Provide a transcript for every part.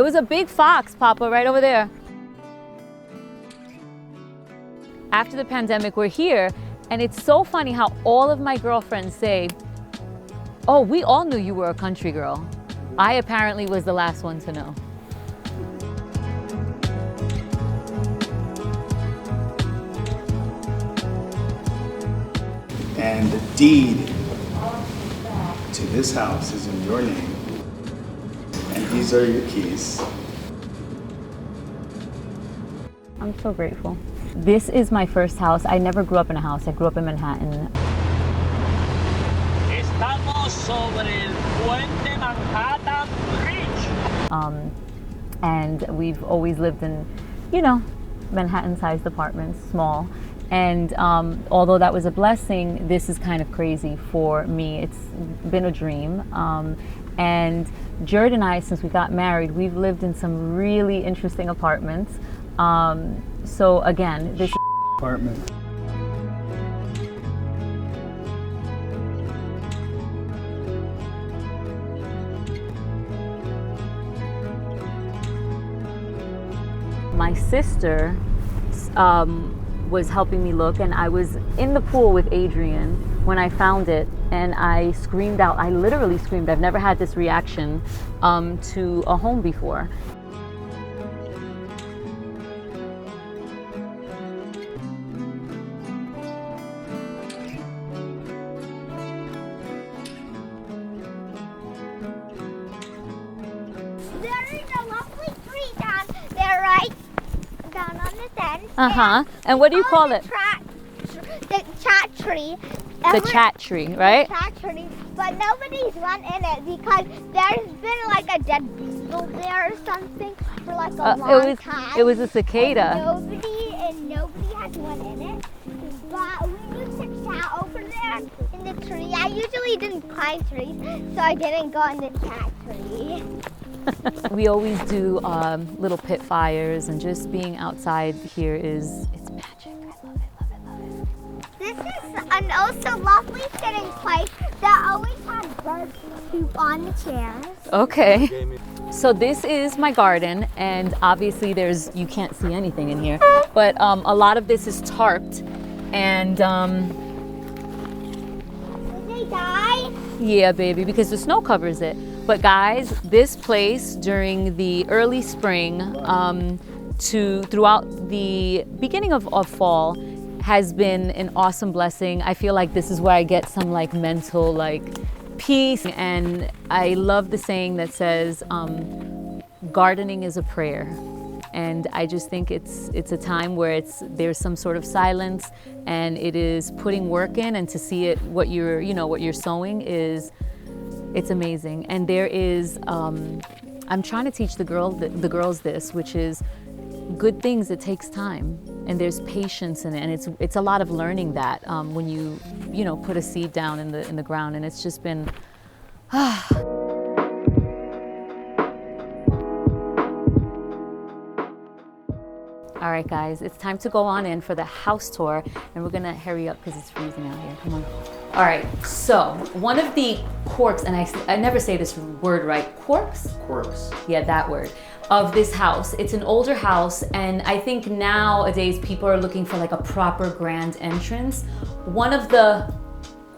There was a big fox, Papa, right over there. After the pandemic, we're here, and it's so funny how all of my girlfriends say, oh, we all knew you were a country girl. I apparently was the last one to know. And the deed to this house is in your name. And these are your keys. I'm so grateful. This is my first house. I never grew up in a house. I grew up in Manhattan. Estamos sobre el puente Manhattan Bridge. And we've always lived in, you know, Manhattan-sized apartments, small. And although that was a blessing, this is kind of crazy for me. It's been a dream. And Jared and I, since we got married, we've lived in some really interesting apartments. So again, this Apartment. my sister was helping me look, and I was in the pool with Adrian when I found it, and I screamed out. I literally screamed. I've never had this reaction to a home before. There is a lovely tree down there, right? Down on the fence. And what do you call it? The chat tree. The chat tree, right? Chat tree. But nobody's run in it because there's been like a dead beetle there or something for like a long time. It was a cicada. And nobody has run in it. But we used to chat over there in the tree. I usually didn't climb trees, so I didn't go in the chat tree. We always do little pit fires, and just being outside here it's magic. I love it, love it, love it. This is an also lovely sitting place that always has bird poop on the chairs. Okay. So this is my garden, and obviously you can't see anything in here, but a lot of this is tarped, and Did they die? yeah, baby, because the snow covers it. But guys, this place during the early spring throughout the beginning of fall has been an awesome blessing. I feel like this is where I get some like mental peace, and I love the saying that says gardening is a prayer. And I just think it's a time where there's some sort of silence, and it is putting work in, and to see it what you're sowing it's amazing. And there is I'm trying to teach the girls this, which is good things. It takes time, and there's patience in it, and it's a lot of learning that when you put a seed down in the ground, and it's just been All right, guys, it's time to go on in for the house tour, and we're gonna hurry up because it's freezing out here. Come on. All right, so one of the quirks, and I never say this word right, quirks? Quirks. Yeah, that word, of this house. It's an older house, and I think nowadays people are looking for like a proper grand entrance. One of the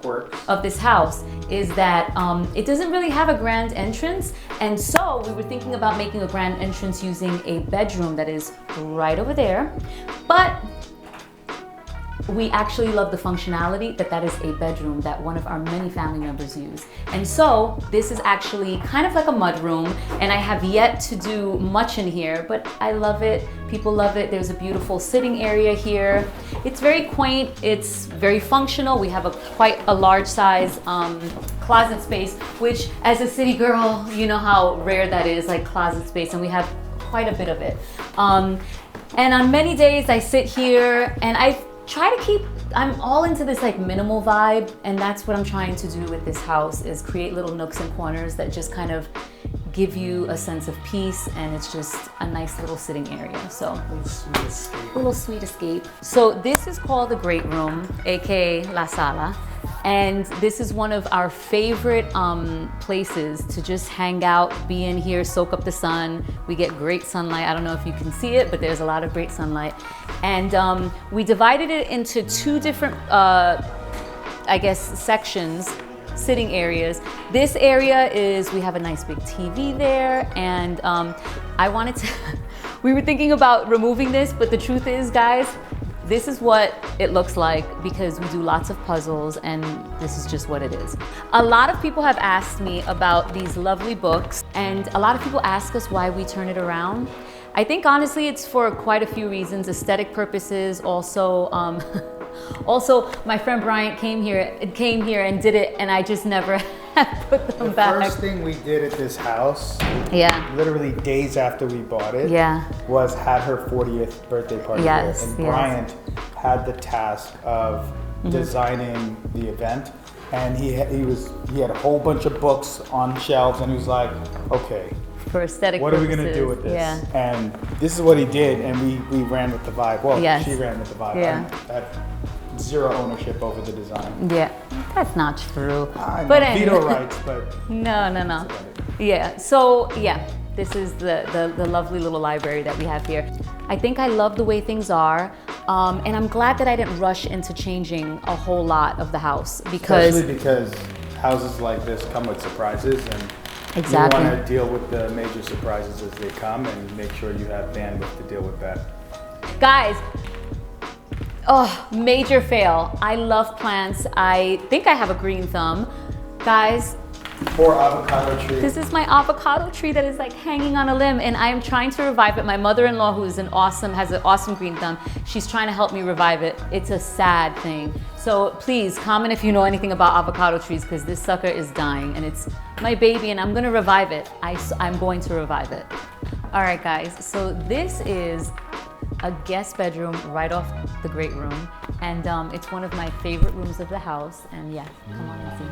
Quirks of this house is that it doesn't really have a grand entrance, and so we were thinking about making a grand entrance using a bedroom that is right over there, but we actually love the functionality that is a bedroom that one of our many family members use. And so this is actually kind of like a mud room, and I have yet to do much in here, but I love it. People love it. There's a beautiful sitting area here. It's very quaint. It's very functional. We have quite a large size closet space, which as a city girl, you know how rare that is, like closet space, and we have quite a bit of it. And on many days I sit here and I'm all into this like minimal vibe, and that's what I'm trying to do with this house, is create little nooks and corners that just kind of give you a sense of peace, and it's just a nice little sitting area. So a little sweet escape. So this is called the great room, aka La Sala. And this is one of our favorite places to just hang out, be in here, soak up the sun. We get great sunlight. I don't know if you can see it, but there's a lot of great sunlight. And we divided it into two different, I guess, sections, sitting areas. This area is, we have a nice big TV there, and I wanted to, we were thinking about removing this, but the truth is, guys, this is what it looks like because we do lots of puzzles, and this is just what it is. A lot of people have asked me about these lovely books, and a lot of people ask us why we turn it around. I think honestly it's for quite a few reasons, aesthetic purposes, also also my friend Bryant came here and did it, and I just never put them back. The first thing we did at this house, literally days after we bought it, was had her 40th birthday party here. And Bryant had the task of designing the event, and he had a whole bunch of books on shelves, and he was like, okay, for aesthetic what purposes. Are we gonna do with this? And this is what he did, and we ran with the vibe. Well, she ran with the vibe. I had zero ownership over the design. Yeah, that's not true. But veto rights, but no. Yeah. So this is the lovely little library that we have here. I think I love the way things are, and I'm glad that I didn't rush into changing a whole lot of the house especially because houses like this come with surprises, and you want to deal with the major surprises as they come, and make sure you have bandwidth to deal with that. Guys. Oh, major fail. I love plants. I think I have a green thumb. Guys. Poor avocado tree. This is my avocado tree that is like hanging on a limb, and I am trying to revive it. My mother-in-law, who is has an awesome green thumb, she's trying to help me revive it. It's a sad thing. So please comment if you know anything about avocado trees, because this sucker is dying, and it's my baby, and I'm gonna revive it. I'm going to revive it. All right, guys, so this is a guest bedroom right off the great room, and it's one of my favorite rooms of the house, and come on and see.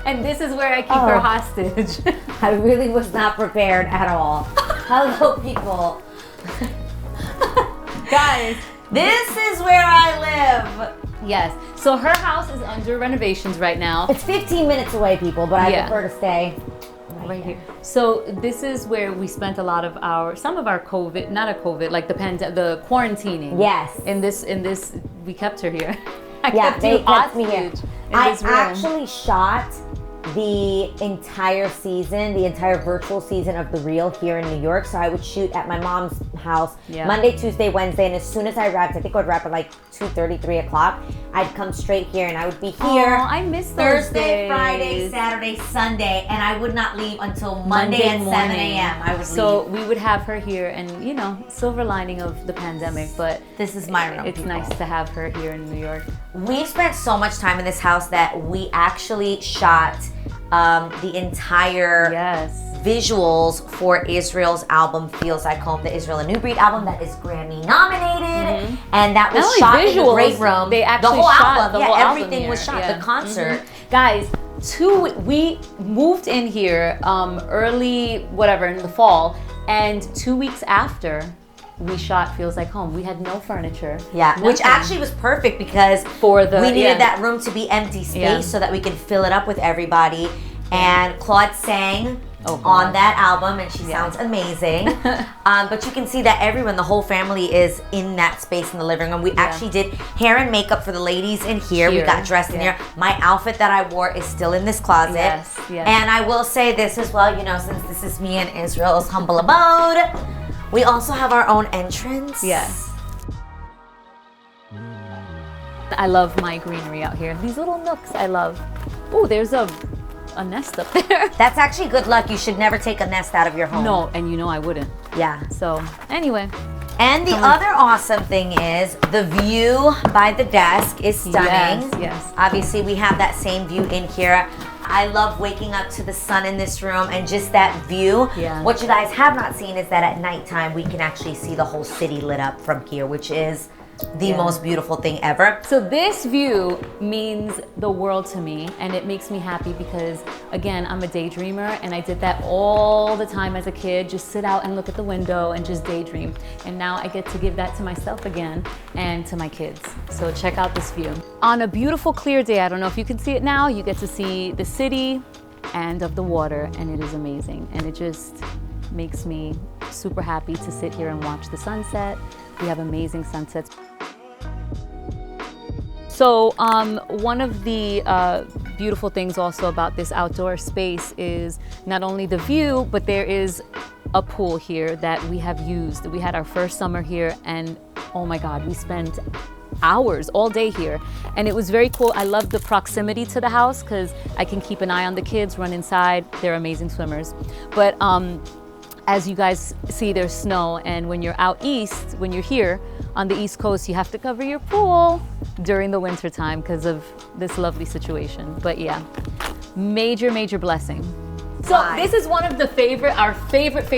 And this is where I keep her hostage. I really was not prepared at all. Hello, people. Guys, this is where I live. Yes. So her house is under renovations right now. It's 15 minutes away, people, but I prefer to stay right here. So this is where we spent a lot of some of our COVID, not a COVID, like the quarantining. Yes. In this, we kept her here. They kept me here. I room. actually shot the entire season, the entire virtual season of The Real here in New York. So I would shoot at my mom's house Monday, Tuesday, Wednesday, and as soon as I wrapped, I think I would wrap at like 2:30, 3 o'clock, I'd come straight here and I would be here. I miss those Thursday, days. Friday, Saturday, Sunday, and I would not leave until Monday at 7 a.m. I would leave. We would have her here, and silver lining of the pandemic, but this is my room. It's nice to have her here in New York. We've spent so much time in this house that we actually shot the entire visuals for Israel's album Feels Like Home, the Israel A New Breed album that is Grammy nominated, and that was shot in the great room. They actually the whole shot album, the whole album everything here. was shot. The concert, guys. We moved in here early, in the fall, and 2 weeks after we shot Feels Like Home. We had no furniture. Which actually was perfect because we needed that room to be empty space so that we could fill it up with everybody. And Claude sang on that album, and she sounds amazing. But you can see that everyone, the whole family, is in that space in the living room. We actually did hair and makeup for the ladies in here. We got dressed in here. My outfit that I wore is still in this closet. And I will say this as well, since this is me and Israel's humble abode, we also have our own entrance. Yes. I love my greenery out here. These little nooks I love. Oh, there's a nest up there. That's actually good luck. You should never take a nest out of your home. No, and I wouldn't. Yeah. So, anyway. And the other awesome thing is the view by the desk is stunning. Yes. Obviously, we have that same view in here. I love waking up to the sun in this room and just that view. What you guys have not seen is that at nighttime we can actually see the whole city lit up from here, which is the most beautiful thing ever. So this view means the world to me, and it makes me happy because, again, I'm a daydreamer, and I did that all the time as a kid, just sit out and look at the window and just daydream. And now I get to give that to myself again and to my kids. So check out this view. On a beautiful clear day, I don't know if you can see it now, you get to see the city and of the water, and it is amazing. And it just makes me super happy to sit here and watch the sunset. We have amazing sunsets. So one of the beautiful things also about this outdoor space is not only the view, but there is a pool here that we have used. We had our first summer here, and oh my God, we spent hours all day here, and it was very cool. I love the proximity to the house because I can keep an eye on the kids, run inside. They're amazing swimmers. But as you guys see, there's snow, and when you're out east, when you're here on the East Coast, you have to cover your pool during the winter time because of this lovely situation. But yeah, major blessing. So this is one of the our favorite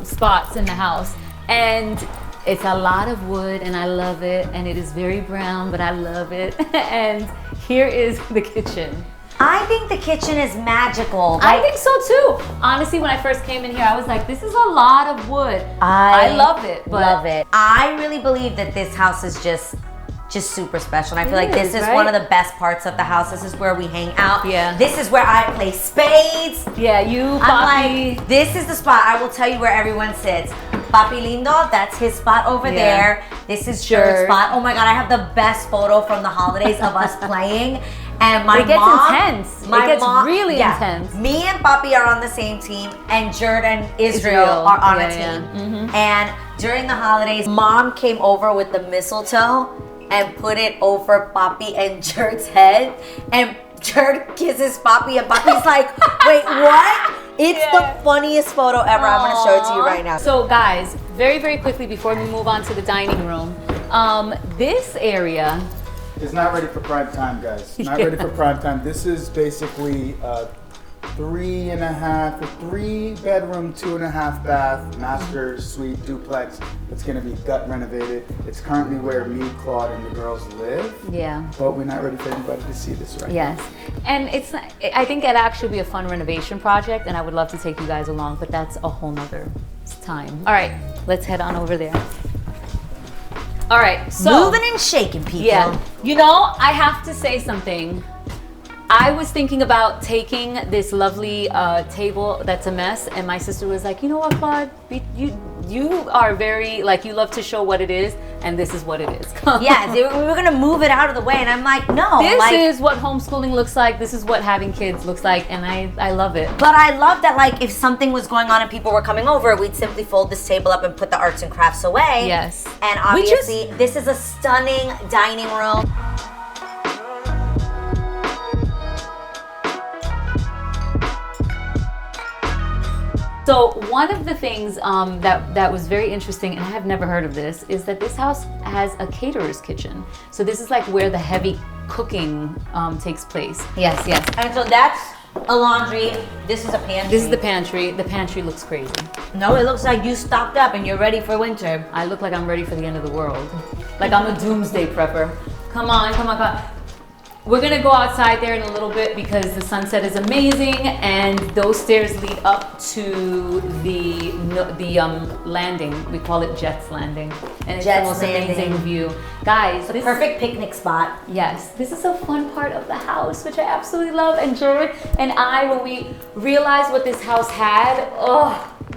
spots in the house, and it's a lot of wood, and I love it, and it is very brown, but I love it. And here is the kitchen. I think the kitchen is magical. I think so too. Honestly, when I first came in here, I was like, this is a lot of wood. I love it. Love it. I really believe that this house is just super special. And I feel like this is one of the best parts of the house. This is where we hang out. Yeah. This is where I play spades. Yeah, you, Papi. I'm like, this is the spot. I will tell you where everyone sits. Papi Lindo, that's his spot over there. This is Jer's spot. Oh my God, I have the best photo from the holidays of us playing. And my mom, intense. It gets really intense. Me and Papi are on the same team, and Jared and Israel are on a team. Mm-hmm. And during the holidays, Mom came over with the mistletoe and put it over Papi and Jared's head. And Jared kisses Papi, and Papi's like, wait, what? It's the funniest photo ever. Aww. I'm gonna show it to you right now. So guys, very quickly before we move on to the dining room, this area is not ready for prime time, guys. Not ready for prime time. This is basically a 3 bedroom, 2.5 bath, master suite duplex. It's gonna be gut renovated. It's currently where me, Claude, and the girls live. Yeah. But we're not ready for anybody to see this right now. Yes. And I think it'd actually be a fun renovation project, and I would love to take you guys along, but that's a whole nother time. All right, let's head on over there. All right, so moving and shaking, people. Yeah, you know, I have to say something. I was thinking about taking this lovely table that's a mess, and my sister was like, you know what, Claude, you are very, like, you love to show what it is, and this is what it is. Yeah, we were gonna move it out of the way, and I'm like, no. This is what homeschooling looks like. This is what having kids looks like, and I love it. But I love that, like, if something was going on and people were coming over, we'd simply fold this table up and put the arts and crafts away. Yes. And obviously, this is a stunning dining room. So one of the things that was very interesting, and I have never heard of this, is that this house has a caterer's kitchen. So this is like where the heavy cooking takes place. Yes. And so that's a laundry. This is a pantry. This is the pantry. The pantry looks crazy. No, it looks like you stocked up and you're ready for winter. I look like I'm ready for the end of the world. Like I'm a doomsday prepper. Come on. We're gonna go outside there in a little bit because the sunset is amazing, and those stairs lead up to the landing. We call it Jets Landing, and it's the most amazing view, guys. It's a perfect picnic spot. Yes, this is a fun part of the house, which I absolutely love. And Jared and I, when we realized what this house had,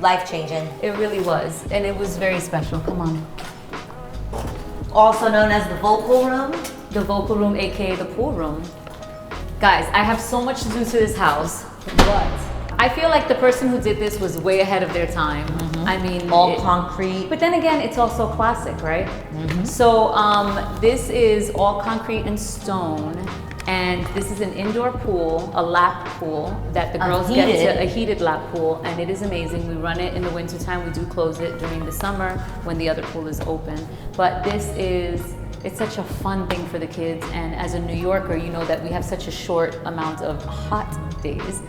life-changing. It really was, and it was very special. Come on. Also known as the vocal room. The vocal room, aka the pool room. Guys, I have so much to do to this house, but I feel like the person who did this was way ahead of their time. Mm-hmm. I mean, all concrete. But then again, it's also classic, right? Mm-hmm. So this is all concrete and stone, and this is an indoor pool, a lap pool that the girls get to, a heated lap pool, and it is amazing. We run it in the wintertime. We do close it during the summer when the other pool is open. But it's such a fun thing for the kids, and as a New Yorker, you know that we have such a short amount of hot days.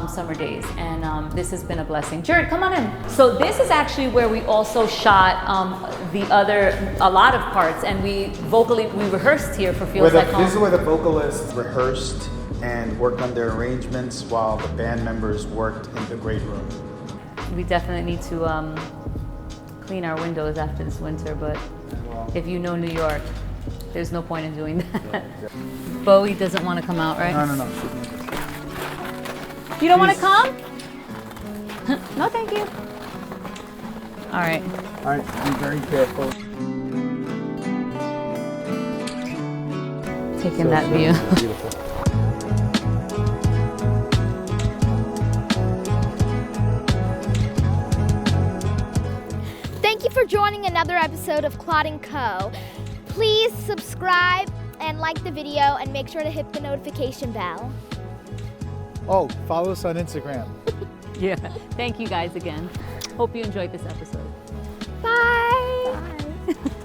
summer days, and this has been a blessing. Jared, come on in. So this is actually where we also shot a lot of parts, and we rehearsed here for Feels Like Home. This is where the vocalists rehearsed and worked on their arrangements while the band members worked in the great room. We definitely need to clean our windows after this winter, but if you know New York, there's no point in doing that. Bowie doesn't want to come out, right? No. You don't want to come? No, thank you. All right. All right, be very careful. Taking that view. Beautiful. Thank you for joining another episode of Claude & Co. Please subscribe and like the video and make sure to hit the notification bell. Oh, follow us on Instagram. Yeah. Thank you guys again. Hope you enjoyed this episode. Bye. Bye.